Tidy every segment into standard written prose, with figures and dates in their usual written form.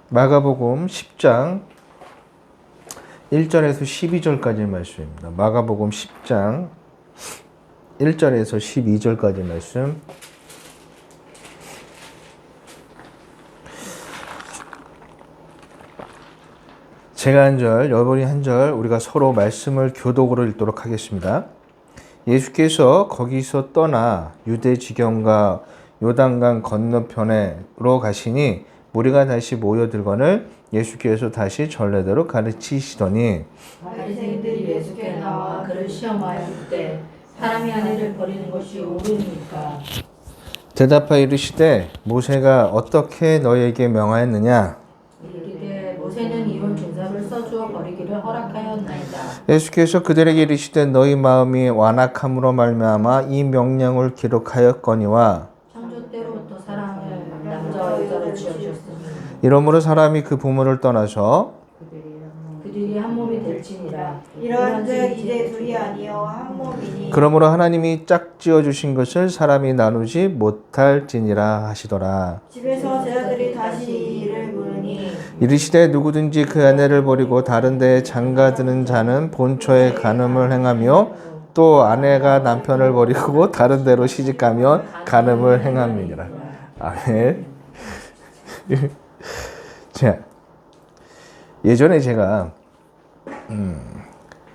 마가복음 10장 1절에서 12절까지 말씀입니다. 마가복음 10장 1절에서 12절까지 말씀. 제가 한 절, 여러분이 한 절, 우리가 서로 말씀을 교독으로 읽도록 하겠습니다. 예수께서 거기서 떠나 유대 지경과 요단강 건너편으로 가시니 무리가 다시 모여들거늘 예수께서 다시 전례대로 가르치시더니 바리새인들이 예수께 나와 그를 시험하여 묻되 사람이 아내를 버리는 것이 옳으니까 대답하여 이르시되 모세가 어떻게 너희에게 명하였느냐? 이르되 모세는 이혼 증서를 써주어 버리기를 허락하였나이다. 예수께서 그들에게 이르시되 너희 마음이 완악함으로 말미암아 이 명령을 기록하였거니와 창조 때로부터 사람을 남자와 여자로 지어주었으니 이러므로 사람이 그 부모를 떠나서 그들이 한 몸이 될지니라. 이러한즉 이제 둘이 아니요 한 몸이니 그러므로 하나님이 짝지어 주신 것을 사람이 나누지 못할지니라 하시더라. 집에서 제자들이 다시 이 일을 물으니 이르시되 누구든지 그 아내를 버리고 다른 데에 장가드는 자는 본처에 간음을 행하며 또 아내가 남편을 버리고 다른 데로 시집가면 간음을 행함이니라. 아멘. 자, 예전에 제가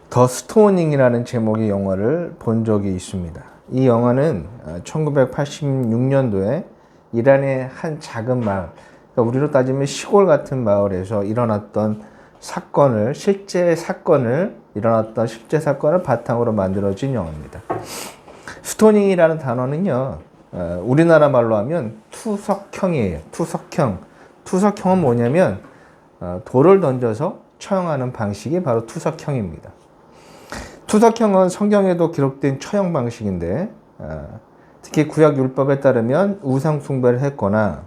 더 스토닝이라는 제목의 영화를 본 적이 있습니다. 이 영화는 1986년도에 이란의 한 작은 마을, 그러니까 우리로 따지면 시골 같은 마을에서 일어났던 사건을, 실제 사건을 바탕으로 만들어진 영화입니다. 스토닝이라는 단어는요, 우리나라 말로 하면 투석형이에요. 투석형. 투석형은 뭐냐면 돌을 던져서 처형하는 방식이 바로 투석형입니다. 투석형은 성경에도 기록된 처형 방식인데 특히 구약 율법에 따르면 우상 숭배를 했거나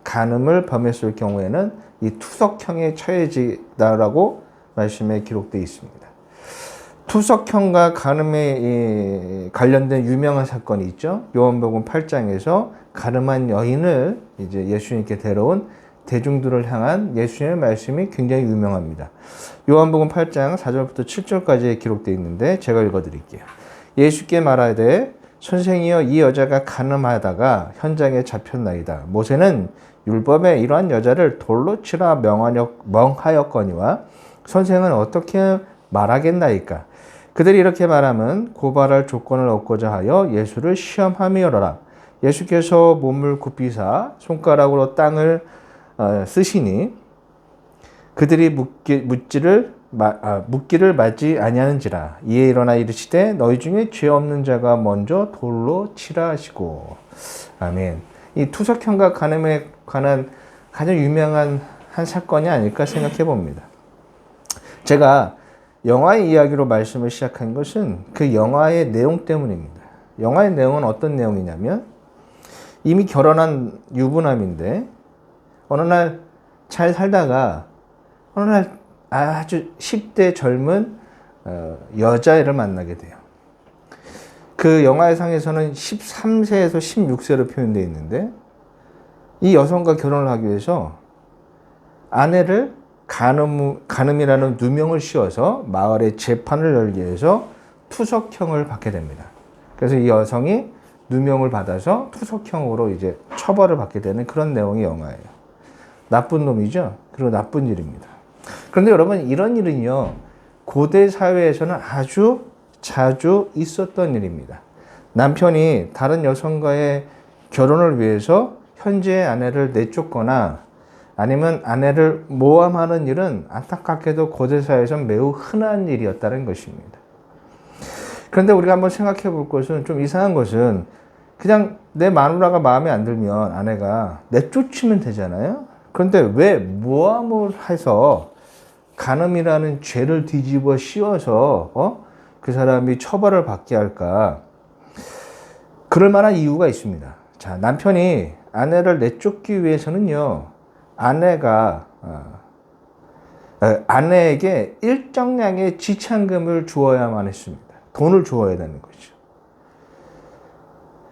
간음을 범했을 경우에는 이 투석형에 처해지다라고 말씀에 기록되어 있습니다. 투석형과 간음에 관련된 유명한 사건이 있죠. 요한복음 8장에서 간음한 여인을 이제 예수님께 데려온 대중들을 향한 예수님의 말씀이 굉장히 유명합니다. 요한복음 8장 4절부터 7절까지 기록되어 있는데 제가 읽어드릴게요. 예수께 말하되 선생이여 이 여자가 간음하다가 현장에 잡혔나이다. 모세는 율법에 이러한 여자를 돌로 치라 명하였거니와 선생은 어떻게 말하겠나이까? 그들이 이렇게 말하면 고발할 조건을 얻고자 하여 예수를 시험함이어라. 예수께서 몸을 굽히사 손가락으로 땅을 쓰시니 그들이 묻기를 맞지 아니하는지라. 이에 일어나 이르시되 너희 중에 죄 없는 자가 먼저 돌로 치라 하시고. 아멘. 이 투석형과 간음에 관한 가장 유명한 한 사건이 아닐까 생각해 봅니다. 제가 영화의 이야기로 말씀을 시작한 것은 그 영화의 내용 때문입니다. 영화의 내용은 어떤 내용이냐면 이미 결혼한 유부남인데 어느 날 잘 살다가 어느 날 아주 10대 젊은 여자애를 만나게 돼요. 그 영화의 상에서는 13세에서 16세로 표현되어 있는데 이 여성과 결혼을 하기 위해서 아내를 간음이라는 누명을 씌워서 마을에 재판을 열기 위해서 투석형을 받게 됩니다. 그래서 이 여성이 누명을 받아서 투석형으로 이제 처벌을 받게 되는 그런 내용의 영화예요. 나쁜 놈이죠. 그리고 나쁜 일입니다. 그런데 여러분 이런 일은요 고대 사회에서는 아주 자주 있었던 일입니다. 남편이 다른 여성과의 결혼을 위해서 현재의 아내를 내쫓거나 아니면 아내를 모함하는 일은 안타깝게도 고대 사회에서는 매우 흔한 일이었다는 것입니다. 그런데 우리가 한번 생각해 볼 것은 좀 이상한 것은 그냥 내 마누라가 마음에 안 들면 아내가 내쫓으면 되잖아요. 그런데 왜 모함을 해서 간음이라는 죄를 뒤집어 씌워서 그 사람이 처벌을 받게 할까? 그럴 만한 이유가 있습니다. 자, 남편이 아내를 내쫓기 위해서는요, 아내에게 일정량의 지참금을 주어야만 했습니다. 돈을 주어야 되는 거죠.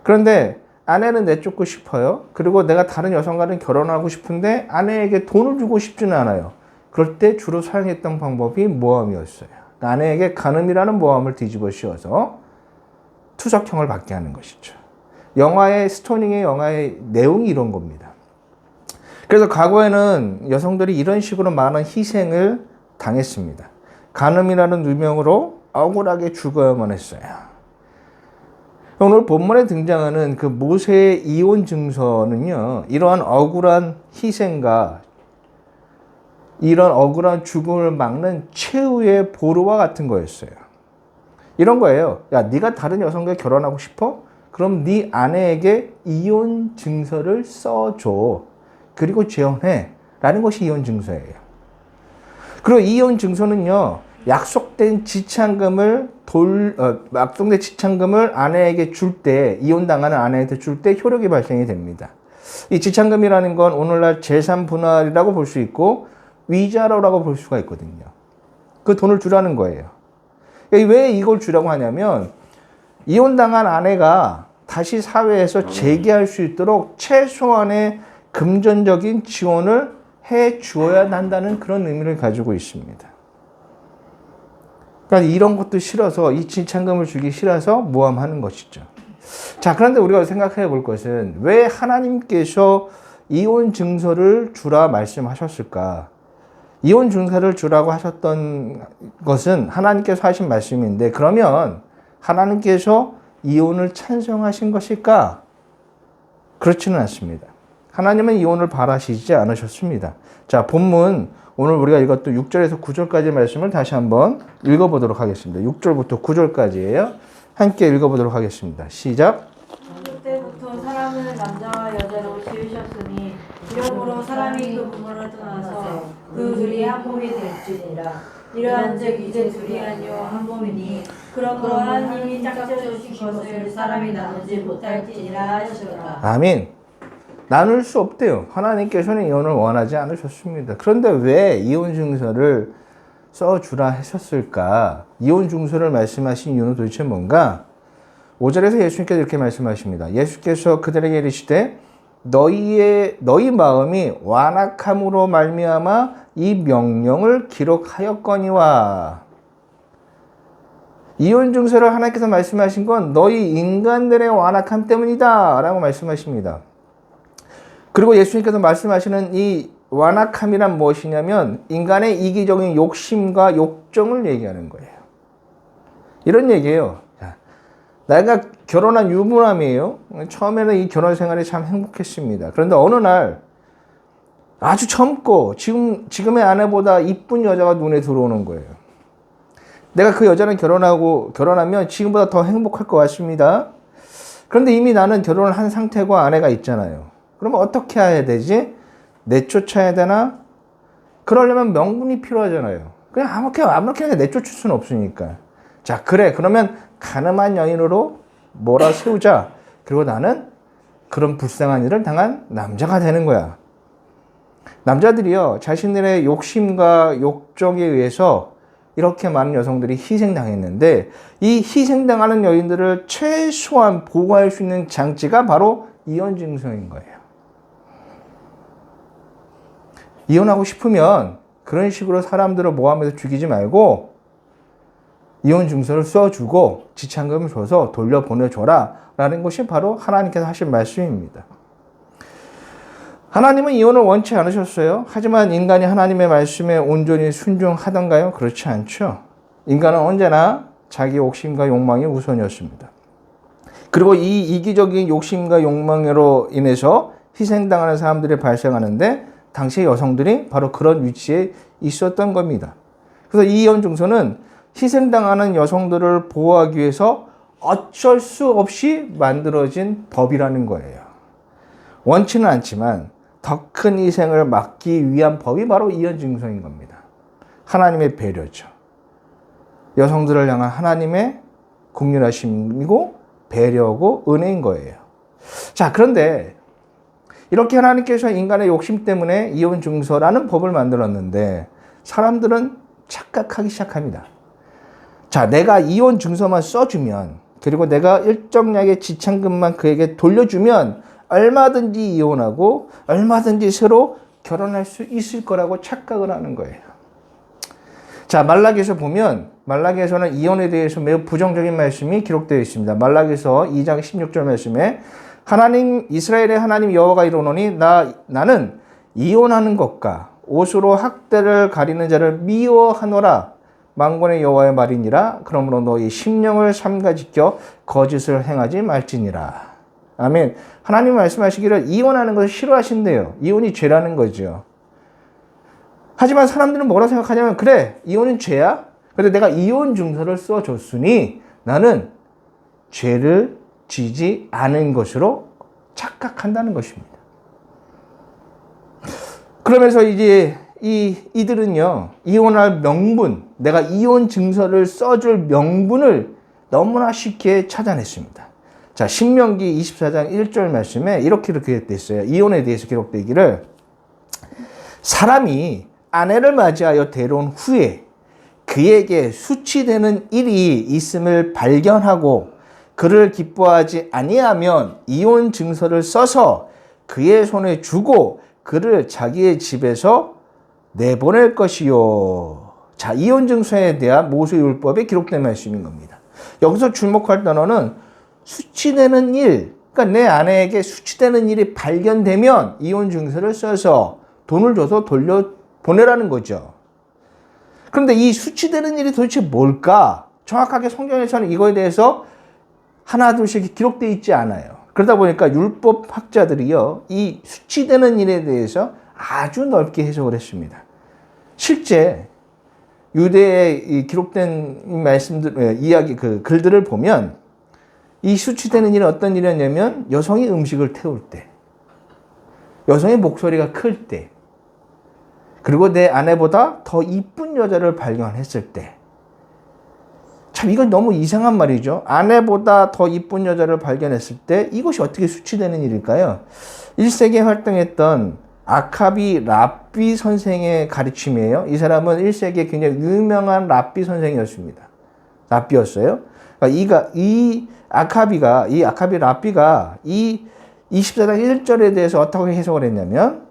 그런데 아내는 내쫓고 싶어요. 그리고 내가 다른 여성과는 결혼하고 싶은데 아내에게 돈을 주고 싶지는 않아요. 그럴 때 주로 사용했던 방법이 모함이었어요. 아내에게 간음이라는 모함을 뒤집어 씌워서 투석형을 받게 하는 것이죠. 영화의 스토닝의 영화의 내용이 이런 겁니다. 그래서 과거에는 여성들이 이런 식으로 많은 희생을 당했습니다. 간음이라는 누명으로 억울하게 죽어야만 했어요. 오늘 본문에 등장하는 그 모세의 이혼 증서는요, 이러한 억울한 희생과 이런 억울한 죽음을 막는 최후의 보루와 같은 거였어요. 이런 거예요. 야, 네가 다른 여성과 결혼하고 싶어? 그럼 네 아내에게 이혼 증서를 써줘. 그리고 재혼해. 라는 것이 이혼 증서예요. 그리고 이혼 증서는요, 약속된 지참금을 아내에게 줄 때, 이혼당하는 아내한테 줄 때 효력이 발생이 됩니다. 이 지참금이라는 건 오늘날 재산 분할이라고 볼 수 있고, 위자료라고 볼 수가 있거든요. 그 돈을 주라는 거예요. 왜 이걸 주라고 하냐면, 이혼당한 아내가 다시 사회에서 재기할 수 있도록 최소한의 금전적인 지원을 해 주어야 한다는 그런 의미를 가지고 있습니다. 그러니까 이런 것도 싫어서, 이 지참금을 주기 싫어서 모함하는 것이죠. 자, 그런데 우리가 생각해 볼 것은 왜 하나님께서 이혼 증서를 주라 말씀하셨을까? 이혼 증서를 주라고 하셨던 것은 하나님께서 하신 말씀인데, 그러면 하나님께서 이혼을 찬성하신 것일까? 그렇지는 않습니다. 하나님은 이혼을 바라시지 않으셨습니다. 자, 본문 오늘 우리가 읽었던 6절에서 9절까지 말씀을 다시 한번 읽어보도록 하겠습니다. 6절부터 9절까지예요. 함께 읽어보도록 하겠습니다. 시작. 그때부터 사람은 남자와 여자로 지으셨으니 이러므로 사람이 그 부모를 떠나서 그 둘이 한 몸이 될지니라. 이러한즉 이제 둘이 아니요 한 몸이니 그러므로 하나님이 짝지어주신 것을 사람이 나누지 못할지니라 하시더라. 아멘. 나눌 수 없대요. 하나님께서는 이혼을 원하지 않으셨습니다. 그런데 왜 이혼 증서를 써주라 하셨을까? 이혼 증서를 말씀하신 이유는 도대체 뭔가? 5절에서 예수님께서 이렇게 말씀하십니다. 예수께서 그들에게 이르시되 너희 마음이 완악함으로 말미암아 이 명령을 기록하였거니와. 이혼 증서를 하나님께서 말씀하신 건 너희 인간들의 완악함 때문이다 라고 말씀하십니다. 그리고 예수님께서 말씀하시는 이 완악함이란 무엇이냐면 인간의 이기적인 욕심과 욕정을 얘기하는 거예요. 이런 얘기예요. 내가 결혼한 유부남이에요. 처음에는 이 결혼 생활이 참 행복했습니다. 그런데 어느 날 아주 젊고 지금의 아내보다 이쁜 여자가 눈에 들어오는 거예요. 내가 그 여자랑 결혼하면 지금보다 더 행복할 것 같습니다. 그런데 이미 나는 결혼을 한 상태고 아내가 있잖아요. 그러면 어떻게 해야 되지? 내쫓아야 되나? 그러려면 명분이 필요하잖아요. 그냥 아무렇게나 내쫓을 수는 없으니까. 자, 그래. 그러면 가늠한 여인으로 몰아세우자. 그리고 나는 그런 불쌍한 일을 당한 남자가 되는 거야. 남자들이요, 자신들의 욕심과 욕정에 의해서 이렇게 많은 여성들이 희생당했는데, 이 희생당하는 여인들을 최소한 보호할 수 있는 장치가 바로 이혼 증서인 거예요. 이혼하고 싶으면 그런 식으로 사람들을 모함해서 죽이지 말고 이혼 증서를 써주고 지참금을 줘서 돌려보내줘라 라는 것이 바로 하나님께서 하신 말씀입니다. 하나님은 이혼을 원치 않으셨어요. 하지만 인간이 하나님의 말씀에 온전히 순종하던가요? 그렇지 않죠. 인간은 언제나 자기 욕심과 욕망이 우선이었습니다. 그리고 이 이기적인 욕심과 욕망으로 인해서 희생당하는 사람들이 발생하는데 당시의 여성들이 바로 그런 위치에 있었던 겁니다. 그래서 이 이혼 증서는 희생당하는 여성들을 보호하기 위해서 어쩔 수 없이 만들어진 법이라는 거예요. 원치는 않지만 더 큰 희생을 막기 위한 법이 바로 이혼 증서인 겁니다. 하나님의 배려죠. 여성들을 향한 하나님의 긍휼하심이고 배려고 은혜인 거예요. 자, 그런데 이렇게 하나님께서 인간의 욕심 때문에 이혼 증서라는 법을 만들었는데 사람들은 착각하기 시작합니다. 자, 내가 이혼 증서만 써주면 그리고 내가 일정량의 지참금만 그에게 돌려주면 얼마든지 이혼하고 얼마든지 새로 결혼할 수 있을 거라고 착각을 하는 거예요. 자, 말라기에서 보면 말라기에서는 이혼에 대해서 매우 부정적인 말씀이 기록되어 있습니다. 말라기에서 2장 16절 말씀에 하나님 이스라엘의 하나님 여호와가 이르노니 나는 이혼하는 것과 옷으로 학대를 가리는 자를 미워하노라. 만군의 여호와의 말이니라. 그러므로 너희 심령을 삼가지켜 거짓을 행하지 말지니라. 아멘. 하나님 말씀하시기를 이혼하는 것을 싫어하신대요. 이혼이 죄라는 거죠. 하지만 사람들은 뭐라고 생각하냐면 그래, 이혼은 죄야. 그런데 내가 이혼 증서를 써줬으니 나는 죄를 지지 않은 것으로 착각한다는 것입니다. 그러면서 이제 이들은요, 이혼할 명분, 내가 이혼 증서를 써줄 명분을 너무나 쉽게 찾아냈습니다. 자, 신명기 24장 1절 말씀에 이렇게 기록되어 있어요. 이혼에 대해서 기록되기를 사람이 아내를 맞이하여 데려온 후에 그에게 수치되는 일이 있음을 발견하고 그를 기뻐하지 아니하면 이혼 증서를 써서 그의 손에 주고 그를 자기의 집에서 내보낼 것이요. 자, 이혼 증서에 대한 모세율법에 기록된 말씀인 겁니다. 여기서 주목할 단어는 수치되는 일, 그러니까 내 아내에게 수치되는 일이 발견되면 이혼 증서를 써서 돈을 줘서 돌려보내라는 거죠. 그런데 이 수치되는 일이 도대체 뭘까? 정확하게 성경에서는 이거에 대해서 하나 둘씩 기록되어 있지 않아요. 그러다 보니까 율법 학자들이요, 이 수치되는 일에 대해서 아주 넓게 해석을 했습니다. 실제 유대에 기록된 말씀들, 이야기, 글들을 보면 이 수치되는 일은 어떤 일이었냐면 여성이 음식을 태울 때, 여성의 목소리가 클 때, 그리고 내 아내보다 더 이쁜 여자를 발견했을 때. 참, 이건 너무 이상한 말이죠. 아내보다 더 이쁜 여자를 발견했을 때 이것이 어떻게 수치되는 일일까요? 1세기에 활동했던 아카비 랍비 선생의 가르침이에요. 이 사람은 1세기에 굉장히 유명한 랍비 선생이었습니다. 랍비였어요. 그러니까 이 아카비 랍비가 이 24장 1절에 대해서 어떻게 해석을 했냐면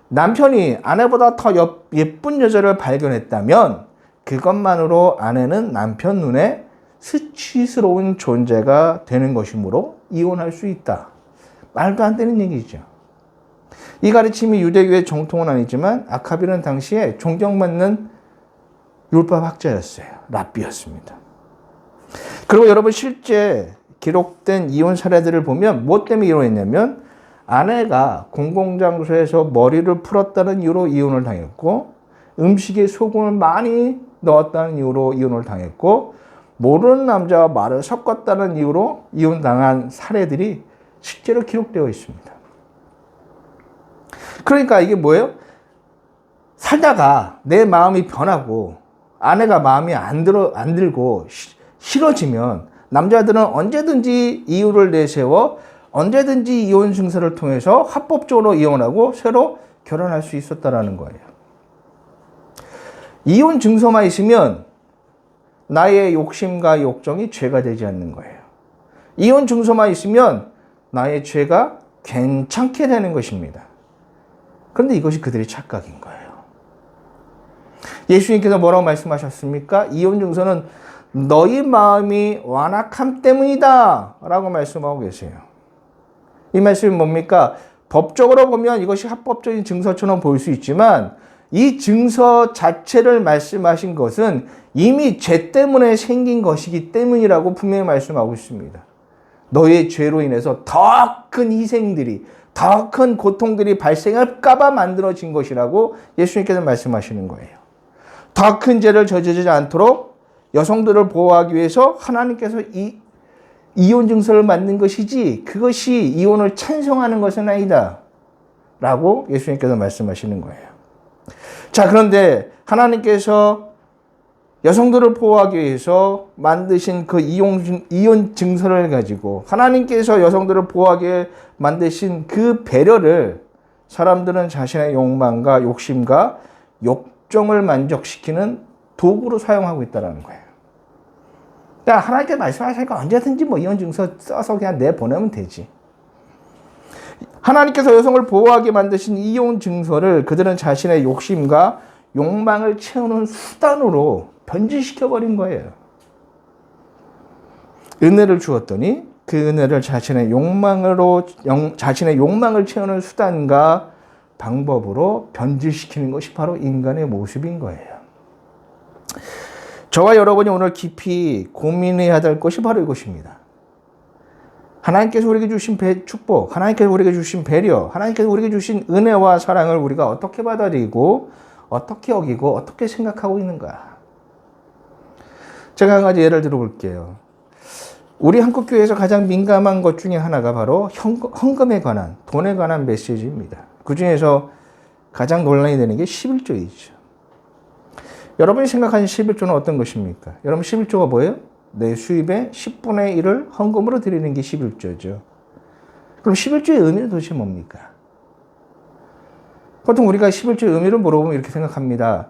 남편이 아내보다 더 예쁜 여자를 발견했다면 그것만으로 아내는 남편 눈에 수치스러운 존재가 되는 것이므로 이혼할 수 있다. 말도 안 되는 얘기죠. 이 가르침이 유대교의 정통은 아니지만 아카비는 당시에 존경받는 율법학자였어요. 랍비였습니다. 그리고 여러분, 실제 기록된 이혼 사례들을 보면 뭐 때문에 이혼했냐면 아내가 공공장소에서 머리를 풀었다는 이유로 이혼을 당했고, 음식에 소금을 많이 넣었다는 이유로 이혼을 당했고, 모르는 남자와 말을 섞었다는 이유로 이혼당한 사례들이 실제로 기록되어 있습니다. 그러니까 이게 뭐예요? 살다가 내 마음이 변하고 아내가 마음이 안 들고 싫어지면 남자들은 언제든지 이유를 내세워 언제든지 이혼 증서를 통해서 합법적으로 이혼하고 새로 결혼할 수 있었다라는 거예요. 이혼 증서만 있으면 나의 욕심과 욕정이 죄가 되지 않는 거예요. 이혼 증서만 있으면 나의 죄가 괜찮게 되는 것입니다. 그런데 이것이 그들의 착각인 거예요. 예수님께서 뭐라고 말씀하셨습니까? 이혼 증서는 너희 마음이 완악함 때문이다 라고 말씀하고 계세요. 이 말씀이 뭡니까? 법적으로 보면 이것이 합법적인 증서처럼 보일 수 있지만 이 증서 자체를 말씀하신 것은 이미 죄 때문에 생긴 것이기 때문이라고 분명히 말씀하고 있습니다. 너의 죄로 인해서 더 큰 희생들이, 더 큰 고통들이 발생할까봐 만들어진 것이라고 예수님께서 말씀하시는 거예요. 더 큰 죄를 저지르지 않도록 여성들을 보호하기 위해서 하나님께서 이혼 증서를 만든 것이지 그것이 이혼을 찬성하는 것은 아니다 라고 예수님께서 말씀하시는 거예요. 자, 그런데 하나님께서 여성들을 보호하기 위해서 만드신 그 이혼 증서를 가지고 하나님께서 여성들을 보호하기 위해 만드신 그 배려를 사람들은 자신의 욕망과 욕심과 욕정을 만족시키는 도구로 사용하고 있다는 거예요. 그러니까 하나님께 말씀하시니까 언제든지 뭐 이혼 증서 써서 그냥 내보내면 되지. 하나님께서 여성을 보호하게 만드신 이혼 증서를 그들은 자신의 욕심과 욕망을 채우는 수단으로 변질시켜버린 거예요. 은혜를 주었더니 그 은혜를 자신의 욕망을 채우는 수단과 방법으로 변질시키는 것이 바로 인간의 모습인 거예요. 저와 여러분이 오늘 깊이 고민해야 될 것이 바로 이것입니다. 하나님께서 우리에게 주신 축복, 하나님께서 우리에게 주신 배려, 하나님께서 우리에게 주신 은혜와 사랑을 우리가 어떻게 받아들이고 어떻게 여기고 어떻게 생각하고 있는가. 제가 한 가지 예를 들어볼게요. 우리 한국교회에서 가장 민감한 것 중에 하나가 바로 헌금에 관한, 돈에 관한 메시지입니다. 그 중에서 가장 논란이 되는 게 11조이죠. 여러분이 생각하는 11조는 어떤 것입니까? 여러분 11조가 뭐예요? 내 수입의 10분의 1을 헌금으로 드리는 게 11조죠. 그럼 11조의 의미는 도대체 뭡니까? 보통 우리가 11조의 의미를 물어보면 이렇게 생각합니다.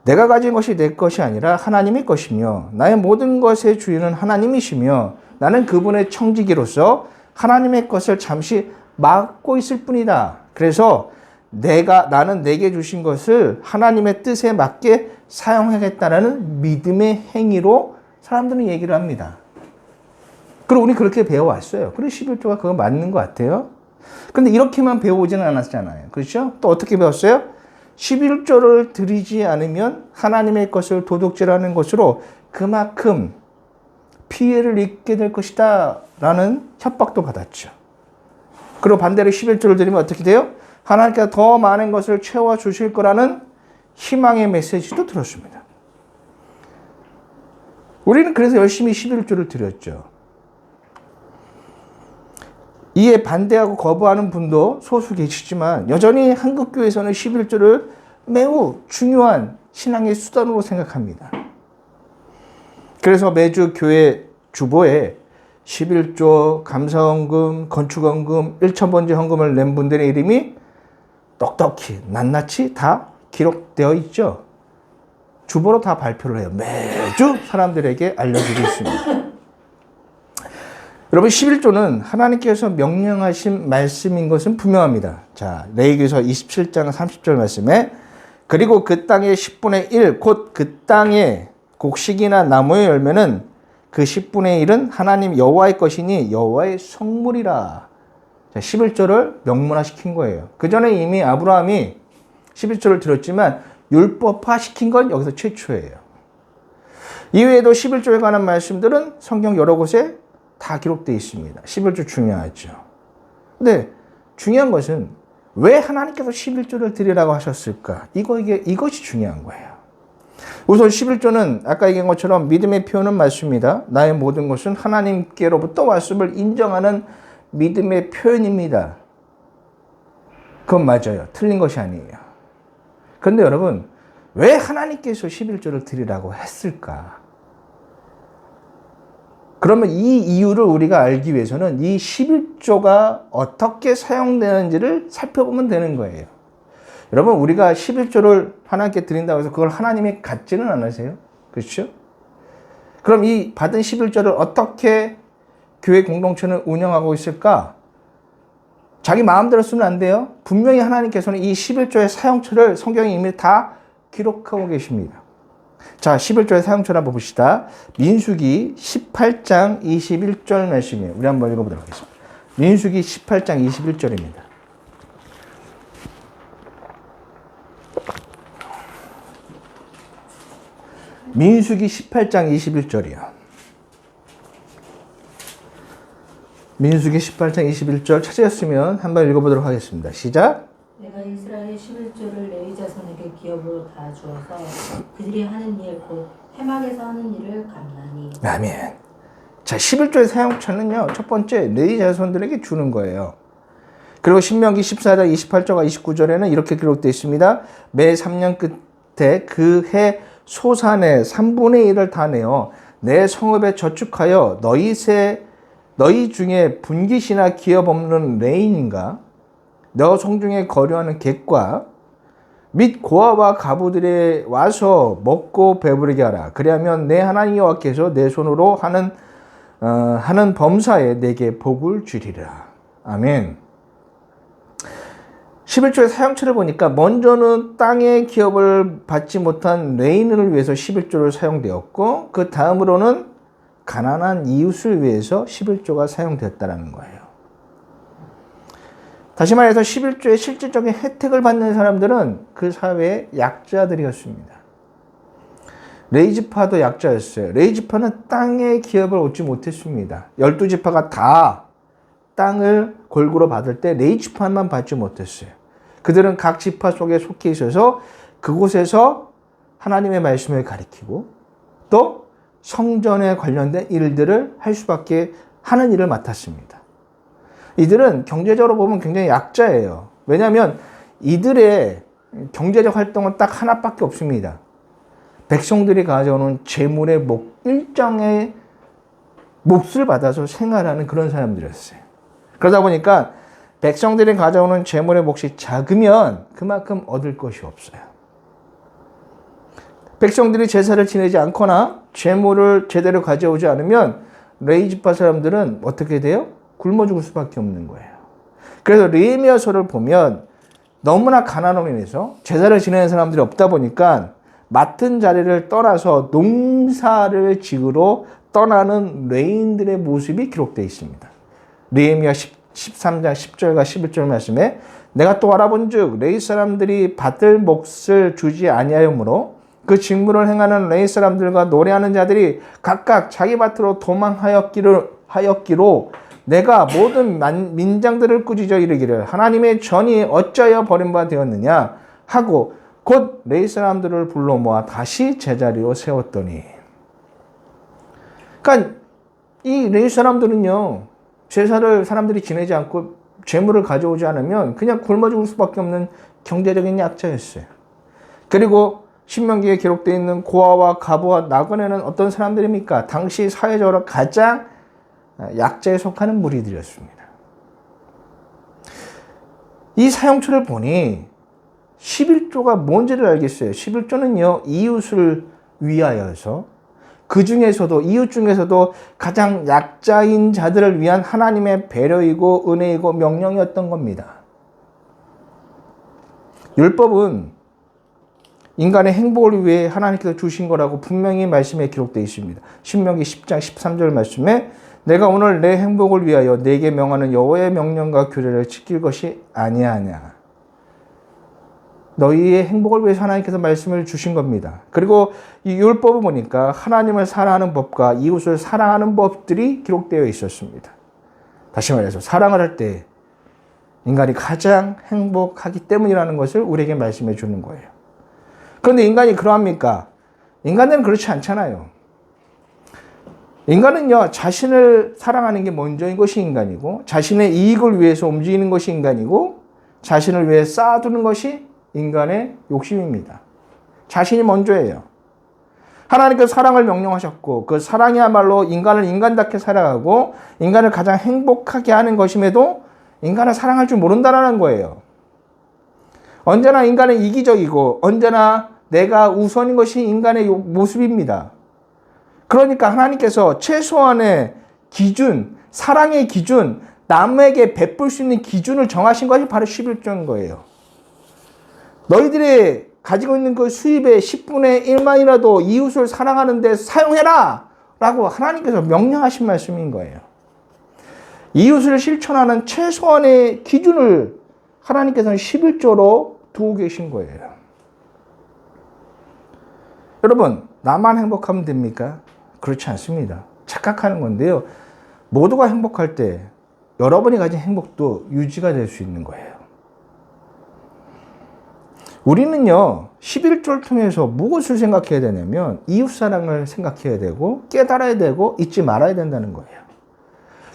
내가 가진 것이 내 것이 아니라 하나님의 것이며 나의 모든 것의 주인은 하나님이시며 나는 그분의 청지기로서 하나님의 것을 잠시 맡고 있을 뿐이다. 그래서 나는 내게 주신 것을 하나님의 뜻에 맞게 사용하겠다라는 믿음의 행위로 사람들은 얘기를 합니다. 그리고 우리 그렇게 배워왔어요. 그래서 11조가 그거 맞는 것 같아요. 근데 이렇게만 배워오지는 않았잖아요. 그렇죠? 또 어떻게 배웠어요? 11조를 드리지 않으면 하나님의 것을 도둑질하는 것으로 그만큼 피해를 입게 될 것이다 라는 협박도 받았죠. 그리고 반대로 11조를 드리면 어떻게 돼요? 하나님께서 더 많은 것을 채워주실 거라는 희망의 메시지도 들었습니다. 우리는 그래서 열심히 11조를 드렸죠. 이에 반대하고 거부하는 분도 소수 계시지만 여전히 한국교회에서는 11조를 매우 중요한 신앙의 수단으로 생각합니다. 그래서 매주 교회 주보에 11조, 감사헌금, 건축헌금, 1,000번째 헌금을 낸 분들의 이름이 똑똑히 낱낱이 다 기록되어 있죠. 주보로 다 발표를 해요. 매주 사람들에게 알려주고 있습니다. 여러분 11조는 하나님께서 명령하신 말씀인 것은 분명합니다. 자, 레위기서 27장 30절 말씀에 그리고 그 땅의 10분의 1 곧 그 땅의 곡식이나 나무의 열매는 그 10분의 1은 하나님 여호와의 것이니 여호와의 성물이라. 자, 11조를 명문화시킨 거예요. 그 전에 이미 아브라함이 11조를 드렸지만 율법화 시킨 건 여기서 최초예요. 이외에도 11조에 관한 말씀들은 성경 여러 곳에 다 기록되어 있습니다. 11조 중요하죠. 근데 중요한 것은 왜 하나님께서 11조를 드리라고 하셨을까? 이것이 중요한 거예요. 우선 11조는 아까 얘기한 것처럼 믿음의 표현은 맞습니다. 나의 모든 것은 하나님께로부터 왔음을 인정하는 믿음의 표현입니다. 그건 맞아요. 틀린 것이 아니에요. 그런데 여러분, 왜 하나님께서 11조를 드리라고 했을까? 그러면 이 이유를 우리가 알기 위해서는 이 11조가 어떻게 사용되는지를 살펴보면 되는 거예요. 여러분, 우리가 11조를 하나님께 드린다고 해서 그걸 하나님이 갖지는 않으세요? 그렇죠? 그럼 이 받은 11조를 어떻게 교회 공동체는 운영하고 있을까? 자기 마음대로 쓰면 안 돼요. 분명히 하나님께서는 이 11조의 사용처를 성경에 이미 다 기록하고 계십니다. 자, 11조의 사용처를 한번 봅시다. 민수기 18장 21절 말씀이에요. 우리 한번 읽어보도록 하겠습니다. 민수기 18장 21절입니다. 민수기 18장 21절이요. 민수기 18장 21절 찾으셨으면 한번 읽어보도록 하겠습니다. 시작. 내가 이스라엘 11조를 레위 자손에게 기업으로 다 주어서 그들이 하는 일 곧 해막에서 하는 일을 감나니. 아멘. 자, 11조의 사용처는요, 첫 번째 레위 자손들에게 주는 거예요. 그리고 신명기 14장 28절과 29절에는 이렇게 기록되어 있습니다. 매 3년 끝에 그 해 소산의 3분의 1을 다 내어 내 성읍에 저축하여 너희 중에 분깃이나 기업 없는 레인인가 너 성중에 거류하는 객과 및 고아와 가부들에 와서 먹고 배부르게 하라. 그리하면 내 하나님 여호와께서 내 손으로 하는 범사에 내게 복을 주리라. 아멘. 11조의 사용처를 보니까 먼저는 땅의 기업을 받지 못한 레인을 위해서 11조를 사용되었고 그 다음으로는 가난한 이웃을 위해서 11조가 사용되었다는 거예요. 다시 말해서 11조의 실질적인 혜택을 받는 사람들은 그 사회의 약자들이었습니다. 레위지파도 약자였어요. 레위지파는 땅의 기업을 얻지 못했습니다. 12지파가 다 땅을 골고루 받을 때 레위지파만 받지 못했어요. 그들은 각 지파 속에 속해 있어서 그곳에서 하나님의 말씀을 가리키고 또 성전에 관련된 일들을 할 수밖에 하는 일을 맡았습니다. 이들은 경제적으로 보면 굉장히 약자예요. 왜냐하면 이들의 경제적 활동은 딱 하나밖에 없습니다. 백성들이 가져오는 재물의 일정의 몫을 받아서 생활하는 그런 사람들이었어요. 그러다 보니까 백성들이 가져오는 재물의 몫이 작으면 그만큼 얻을 것이 없어요. 백성들이 제사를 지내지 않거나 재물을 제대로 가져오지 않으면 레위지파 사람들은 어떻게 돼요? 굶어 죽을 수밖에 없는 거예요. 그래서 느헤미야서를 보면 너무나 가난으로 인해서 제사를 지내는 사람들이 없다 보니까 맡은 자리를 떠나서 농사를 지으러 떠나는 레인들의 모습이 기록되어 있습니다. 느헤미야 13장 10절과 11절 말씀에 내가 또 알아본즉 레위 사람들이 받을 몫을 주지 아니하였으므로 그 직무를 행하는 레위 사람들과 노래하는 자들이 각각 자기 밭으로 도망하였기로 내가 모든 민장들을 꾸짖어 이르기를 하나님의 전이 어찌하여 버림받아 되었느냐 하고 곧 레위 사람들을 불러 모아 다시 제자리로 세웠더니. 그러니까 이 레위 사람들은요, 제사를 사람들이 지내지 않고 재물을 가져오지 않으면 그냥 굶어 죽을 수밖에 없는 경제적인 약자였어요. 그리고 신명기에 기록되어 있는 고아와 가부와 나그네는 어떤 사람들입니까? 당시 사회적으로 가장 약자에 속하는 무리들이었습니다. 이 사용처를 보니 11조가 뭔지를 알겠어요. 11조는요, 이웃을 위하여서 그 중에서도 이웃 중에서도 가장 약자인 자들을 위한 하나님의 배려이고 은혜이고 명령이었던 겁니다. 율법은 인간의 행복을 위해 하나님께서 주신 거라고 분명히 말씀에 기록되어 있습니다. 신명기 10장 13절 말씀에 내가 오늘 내 행복을 위하여 내게 명하는 여호와의 명령과 규례를 지킬 것이 아니하냐. 너희의 행복을 위해서 하나님께서 말씀을 주신 겁니다. 그리고 이 율법을 보니까 하나님을 사랑하는 법과 이웃을 사랑하는 법들이 기록되어 있었습니다. 다시 말해서 사랑을 할 때 인간이 가장 행복하기 때문이라는 것을 우리에게 말씀해 주는 거예요. 그런데 인간이 그러합니까? 인간은 그렇지 않잖아요. 인간은요, 자신을 사랑하는 게 먼저인 것이 인간이고 자신의 이익을 위해서 움직이는 것이 인간이고 자신을 위해 쌓아두는 것이 인간의 욕심입니다. 자신이 먼저예요. 하나님께서 사랑을 명령하셨고 그 사랑이야말로 인간을 인간답게 살아가고 인간을 가장 행복하게 하는 것임에도 인간은 사랑할 줄 모른다는 거예요. 언제나 인간은 이기적이고 언제나 내가 우선인 것이 인간의 모습입니다. 그러니까 하나님께서 최소한의 기준, 사랑의 기준, 남에게 베풀 수 있는 기준을 정하신 것이 바로 11조인 거예요. 너희들이 가지고 있는 그 수입의 10분의 1만이라도 이웃을 사랑하는 데 사용해라! 라고 하나님께서 명령하신 말씀인 거예요. 이웃을 실천하는 최소한의 기준을 하나님께서는 11조로 두고 계신 거예요. 여러분, 나만 행복하면 됩니까? 그렇지 않습니다. 착각하는 건데요. 모두가 행복할 때 여러분이 가진 행복도 유지가 될 수 있는 거예요. 우리는요, 11조를 통해서 무엇을 생각해야 되냐면 이웃사랑을 생각해야 되고 깨달아야 되고 잊지 말아야 된다는 거예요.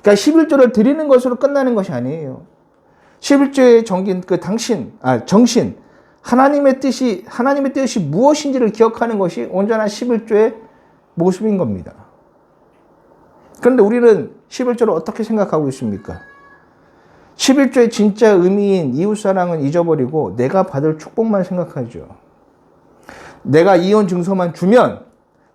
그러니까 11조를 드리는 것으로 끝나는 것이 아니에요. 11조의 정신, 하나님의 뜻이 무엇인지를 기억하는 것이 온전한 11조의 모습인 겁니다. 그런데 우리는 11조를 어떻게 생각하고 있습니까? 11조의 진짜 의미인 이웃사랑은 잊어버리고 내가 받을 축복만 생각하죠. 내가 이혼 증서만 주면,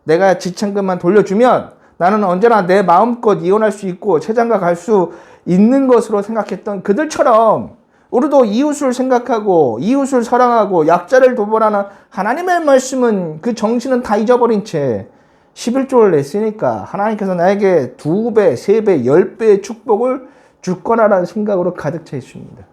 내가 지참금만 돌려주면 나는 언제나 내 마음껏 이혼할 수 있고 최장가 갈 수 있는 것으로 생각했던 그들처럼 우리도 이웃을 생각하고 이웃을 사랑하고 약자를 돌보라는 하나님의 말씀은 그 정신은 다 잊어버린 채 11조를 냈으니까 하나님께서 나에게 2배, 3배, 10배의 축복을 줄 거라는 생각으로 가득 차 있습니다.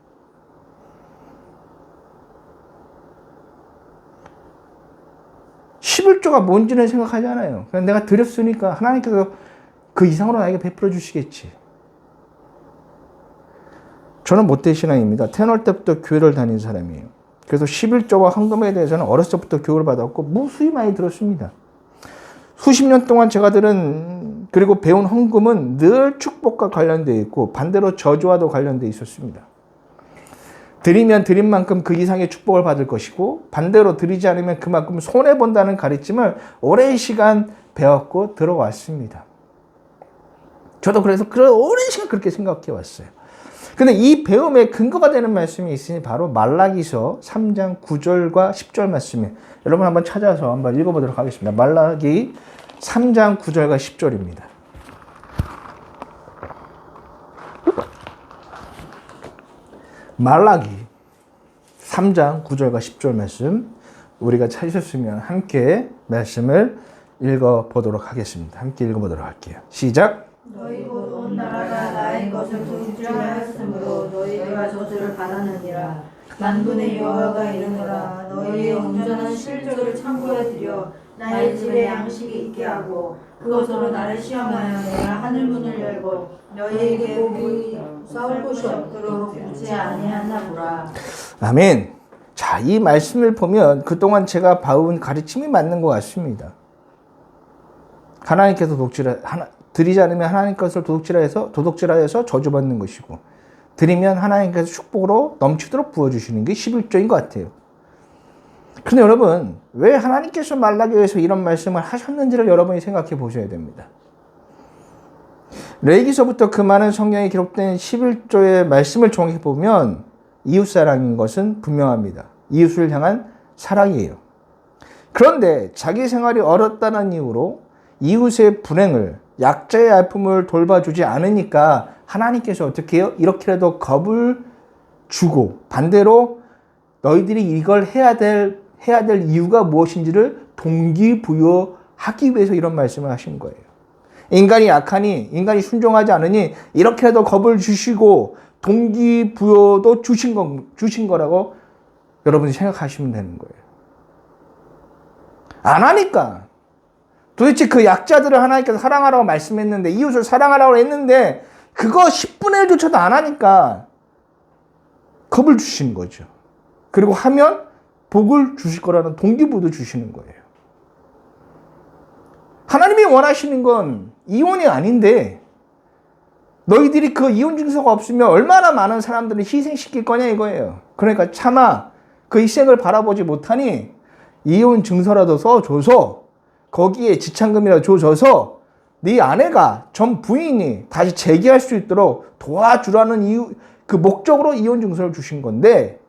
(11조가) 뭔지는 생각하지 않아요. 그냥 내가 드렸으니까 하나님께서 그 이상으로 나에게 베풀어 주시겠지. 저는 모태 신앙입니다. 태어날 때부터 교회를 다닌 사람이에요. 그래서 11조와 헌금에 대해서는 어렸을 때부터 교육을 받았고 무수히 많이 들었습니다. 수십 년 동안 제가 들은 그리고 배운 헌금은 늘 축복과 관련되어 있고 반대로 저주와도 관련되어 있었습니다. 드리면 드린 만큼 그 이상의 축복을 받을 것이고 반대로 드리지 않으면 그만큼 손해본다는 가르침을 오랜 시간 배웠고 들어왔습니다. 저도 그래서 오랜 시간 그렇게 생각해 왔어요. 근데 이 배움의 근거가 되는 말씀이 있으니 바로 말라기서 3장 9절과 10절 말씀이에요. 여러분 한번 찾아서 한번 읽어보도록 하겠습니다. 말라기 3장 9절과 10절입니다. 말라기 3장 9절과 10절 말씀 우리가 찾으셨으면 함께 말씀을 읽어보도록 하겠습니다. 함께 읽어보도록 할게요. 시작! 너희 곧 온 나라가 나의 것을 독주하였으므로 너희가 저주를 받았느니라. 만군의 여호와가 이르노라. 너희의 온전한 실조를 창고에 들여 나의 집에 양식이 있게 하고 그것으로 나를 시험하여 내가 하늘 문을 열고 너희에게 복이 싸울 곳이 없도록 굳지 아니하나 보라. 아멘. 자, 이 말씀을 보면 그동안 제가 봐온 가르침이 맞는 것 같습니다. 하나님께서 드리지 않으면 하나님 것을 도둑질하여서 저주받는 것이고 드리면 하나님께서 축복으로 넘치도록 부어주시는 게 11조인 것 같아요. 그런데 여러분, 왜 하나님께서 말라기에서 이런 말씀을 하셨는지를 여러분이 생각해 보셔야 됩니다. 레위기서부터 그 많은 성경에 기록된 11조의 말씀을 종합해 보면 이웃사랑인 것은 분명합니다. 이웃을 향한 사랑이에요. 그런데 자기 생활이 어렵다는 이유로 이웃의 불행을, 약자의 아픔을 돌봐주지 않으니까 하나님께서 어떻게 해요? 이렇게라도 겁을 주고 반대로 너희들이 이걸 해야 될 이유가 무엇인지를 동기부여하기 위해서 이런 말씀을 하신 거예요. 인간이 약하니, 인간이 순종하지 않으니 이렇게라도 겁을 주시고 동기부여도 주신 거라고 여러분이 생각하시면 되는 거예요. 안 하니까. 도대체 그 약자들을 하나님께서 사랑하라고 말씀했는데, 이웃을 사랑하라고 했는데 그거 10분의 1조차도 안 하니까 겁을 주시는 거죠. 그리고 하면 복을 주실 거라는 동기부여도 주시는 거예요. 하나님이 원하시는 건 이혼이 아닌데 너희들이 그 이혼 증서가 없으면 얼마나 많은 사람들을 희생시킬 거냐 이거예요. 그러니까 차마 그 희생을 바라보지 못하니 이혼 증서라도 써줘서 거기에 지참금이라도 줘서 네 아내가 전 부인이 다시 재기할 수 있도록 도와주라는 이유, 그 목적으로 이혼 증서를 주신 건데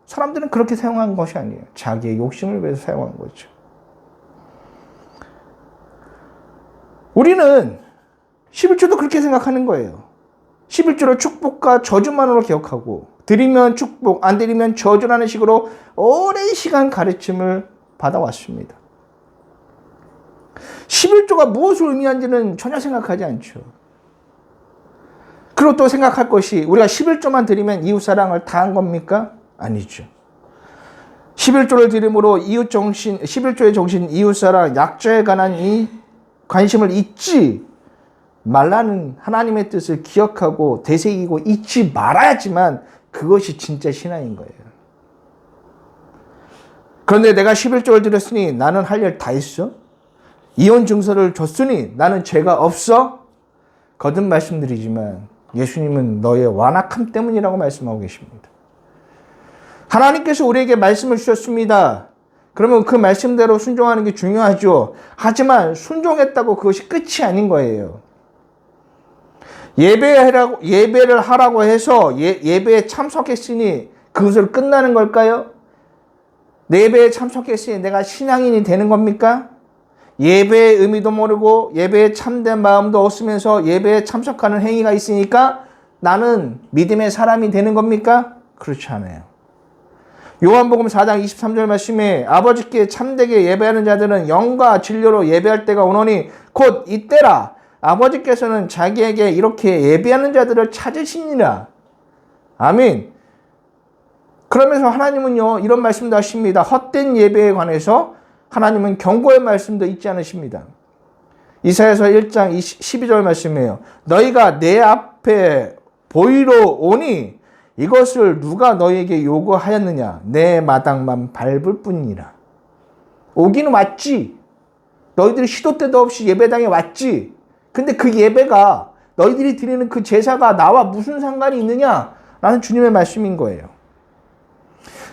사람들은 그렇게 사용한 것이 아니에요. 자기의 욕심을 위해서 사용한 거죠. 우리는 11조도 그렇게 생각하는 거예요. 11조를 축복과 저주만으로 기억하고 드리면 축복, 안 드리면 저주라는 식으로 오랜 시간 가르침을 받아왔습니다. 11조가 무엇을 의미하는지는 전혀 생각하지 않죠. 그리고 또 생각할 것이 우리가 11조만 드리면 이웃사랑을 다 한 겁니까? 아니죠. 11조를 드림으로 11조의 정신, 이웃사랑, 약자에 관한 이 관심을 잊지 말라는 하나님의 뜻을 기억하고 되새기고 잊지 말아야지만 그것이 진짜 신앙인 거예요. 그런데 내가 11조를 드렸으니 나는 할 일 다 했어? 이혼 증서를 줬으니 나는 죄가 없어? 거듭 말씀드리지만 예수님은 너의 완악함 때문이라고 말씀하고 계십니다. 하나님께서 우리에게 말씀을 주셨습니다. 그러면 그 말씀대로 순종하는 게 중요하죠. 하지만 순종했다고 그것이 끝이 아닌 거예요. 예배를 하라고 해서 예배에 참석했으니 그것으로 끝나는 걸까요? 내 예배에 참석했으니 내가 신앙인이 되는 겁니까? 예배의 의미도 모르고 예배에 참된 마음도 없으면서 예배에 참석하는 행위가 있으니까 나는 믿음의 사람이 되는 겁니까? 그렇지 않아요. 요한복음 4장 23절 말씀에 아버지께 참되게 예배하는 자들은 영과 진리로 예배할 때가 오노니 곧 이때라. 아버지께서는 자기에게 이렇게 예배하는 자들을 찾으시니라. 아멘. 그러면서 하나님은요, 이런 말씀도 하십니다. 헛된 예배에 관해서 하나님은 경고의 말씀도 잊지 않으십니다. 이사야서 1장 12절 말씀이에요. 너희가 내 앞에 보이러 오니 이것을 누가 너희에게 요구하였느냐? 내 마당만 밟을 뿐이니라. 오기는 왔지. 너희들이 시도 때도 없이 예배당에 왔지. 근데 그 예배가 너희들이 드리는 그 제사가 나와 무슨 상관이 있느냐? 라는 주님의 말씀인 거예요.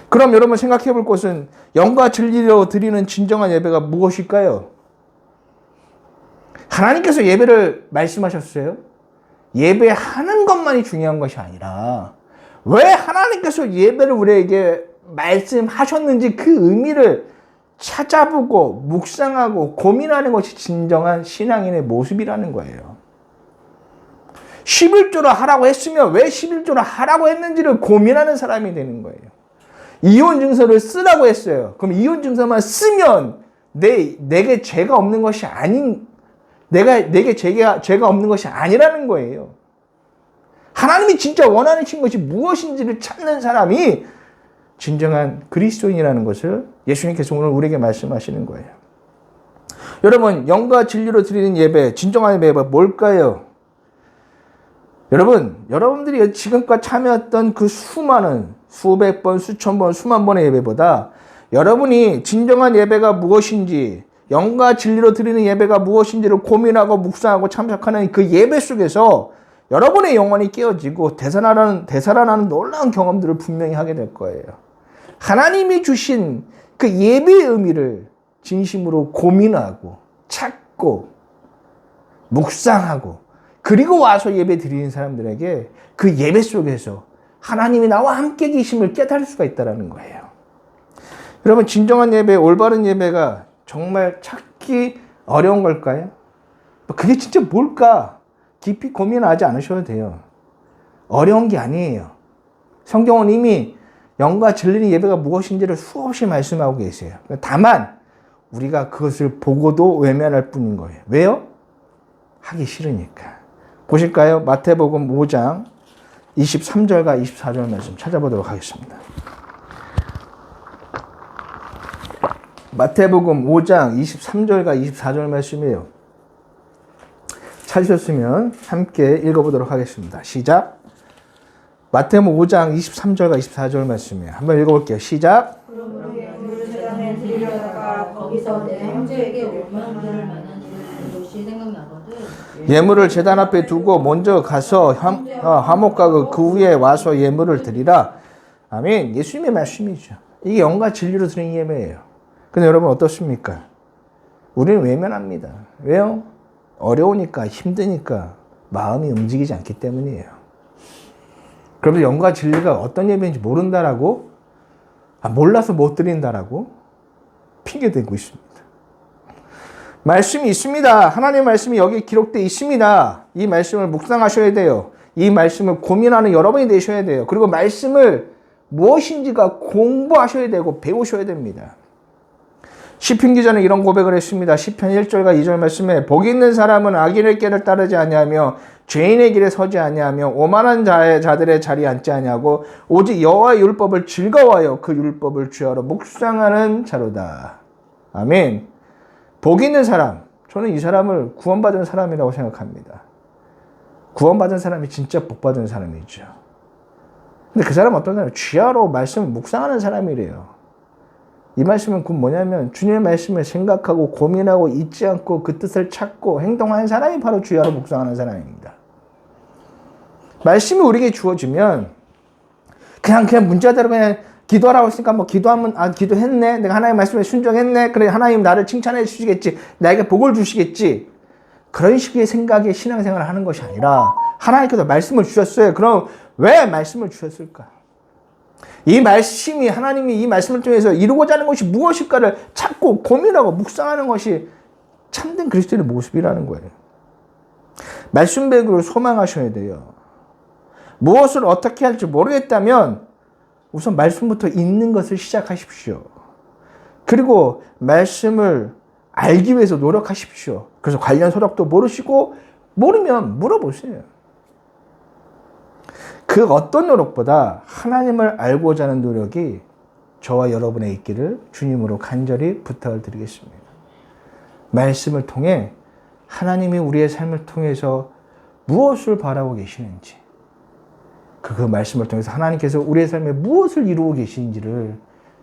그럼 여러분 생각해 볼 것은 영과 진리로 드리는 진정한 예배가 무엇일까요? 하나님께서 예배를 말씀하셨어요. 예배하는 것만이 중요한 것이 아니라 왜 하나님께서 예배를 우리에게 말씀하셨는지 그 의미를 찾아보고 묵상하고 고민하는 것이 진정한 신앙인의 모습이라는 거예요. 11조를 하라고 했으면 왜 11조를 하라고 했는지를 고민하는 사람이 되는 거예요. 이혼 증서를 쓰라고 했어요. 그럼 이혼 증서만 쓰면 내게 죄가 없는 것이 아닌, 내게 죄가 없는 것이 아니라는 거예요. 하나님이 진짜 원하시는 것이 무엇인지를 찾는 사람이 진정한 그리스도인이라는 것을 예수님께서 오늘 우리에게 말씀하시는 거예요. 여러분, 영과 진리로 드리는 예배, 진정한 예배가 뭘까요? 여러분들이 지금까지 참여했던 그 수많은 수백 번, 수천 번, 수만 번의 예배보다 여러분이 진정한 예배가 무엇인지, 영과 진리로 드리는 예배가 무엇인지를 고민하고 묵상하고 참석하는 그 예배 속에서 여러분의 영혼이 깨어지고 되살아나는 놀라운 경험들을 분명히 하게 될 거예요. 하나님이 주신 그 예배의 의미를 진심으로 고민하고 찾고 묵상하고 그리고 와서 예배 드리는 사람들에게 그 예배 속에서 하나님이 나와 함께 계심을 깨달을 수가 있다는 거예요. 여러분, 진정한 예배, 올바른 예배가 정말 찾기 어려운 걸까요? 그게 진짜 뭘까? 깊이 고민하지 않으셔도 돼요. 어려운 게 아니에요. 성경은 이미 영과 진리의 예배가 무엇인지를 수없이 말씀하고 계세요. 다만 우리가 그것을 보고도 외면할 뿐인 거예요. 왜요? 하기 싫으니까. 보실까요? 마태복음 5장 23절과 24절 말씀 찾아보도록 하겠습니다. 마태복음 5장 23절과 24절 말씀이에요. 찾으셨으면 함께 읽어보도록 하겠습니다. 시작. 마태복음 5장 23절과 24절 말씀이에요. 한번 읽어볼게요. 시작. 그러므로 예물을 제단에 드리려다가 거기서 내 형제에게 5만 원을 만난 것이 생각나거든. 예물을 제단 앞에 두고 먼저 가서 화목하고 그 후에 와서 예물을 드리라. 아멘. 예수님의 말씀이죠. 이게 영과 진리로 드리는 예배예요. 근데 여러분 어떻습니까? 우리는 외면합니다. 왜요? 어려우니까, 힘드니까 마음이 움직이지 않기 때문이에요. 그러면 영과 진리가 어떤 예배인지 모른다라고, 몰라서 못 드린다라고 핑계대고 있습니다. 말씀이 있습니다. 하나님의 말씀이 여기 기록되어 있습니다. 이 말씀을 묵상하셔야 돼요. 이 말씀을 고민하는 여러분이 되셔야 돼요. 그리고 말씀을 무엇인지가 공부하셔야 되고 배우셔야 됩니다. 시편 기자는 이런 고백을 했습니다. 시편 1절과 2절 말씀에 복이 있는 사람은 악인의 길을 따르지 아니하며 죄인의 길에 서지 아니하며 오만한 자들의 자리에 앉지 아니하고 오직 여호와의 율법을 즐거워하여 그 율법을 주야로 묵상하는 자로다. 아멘. 복이 있는 사람, 저는 이 사람을 구원받은 사람이라고 생각합니다. 구원받은 사람이 진짜 복받은 사람이죠. 근데 그 사람은 어떤 사람이에요? 주야로 말씀을 묵상하는 사람이래요. 이 말씀은 곧 뭐냐면 주님의 말씀을 생각하고 고민하고 잊지 않고 그 뜻을 찾고 행동하는 사람이 바로 주야로 묵상하는 사람입니다. 말씀이 우리에게 주어지면 그냥 문자대로 그냥 기도하라고 했으니까 뭐 기도하면 기도했네, 내가 하나님의 말씀에 순종했네, 그래 하나님 나를 칭찬해 주시겠지, 나에게 복을 주시겠지, 그런 식의 생각에 신앙생활을 하는 것이 아니라 하나님께서 말씀을 주셨어요. 그럼 왜 말씀을 주셨을까? 이 말씀이, 하나님이 이 말씀을 통해서 이루고자 하는 것이 무엇일까를 찾고 고민하고 묵상하는 것이 참된 그리스도인의 모습이라는 거예요. 말씀백으로 소망하셔야 돼요. 무엇을 어떻게 할지 모르겠다면 우선 말씀부터 읽는 것을 시작하십시오. 그리고 말씀을 알기 위해서 노력하십시오. 그래서 관련 서적도 모르시고 모르면 물어보세요. 그 어떤 노력보다 하나님을 알고자 하는 노력이 저와 여러분의 있기를 주님으로 간절히 부탁을 드리겠습니다. 말씀을 통해 하나님이 우리의 삶을 통해서 무엇을 바라고 계시는지, 그 말씀을 통해서 하나님께서 우리의 삶에 무엇을 이루고 계시는지를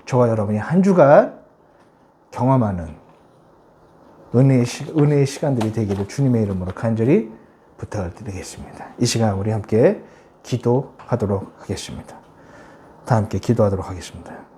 저와 여러분이 한 주간 경험하는 은혜의 시간들이 되기를 주님의 이름으로 간절히 부탁을 드리겠습니다. 이 시간 우리 함께 기도하도록 하겠습니다. 다 함께 기도하도록 하겠습니다.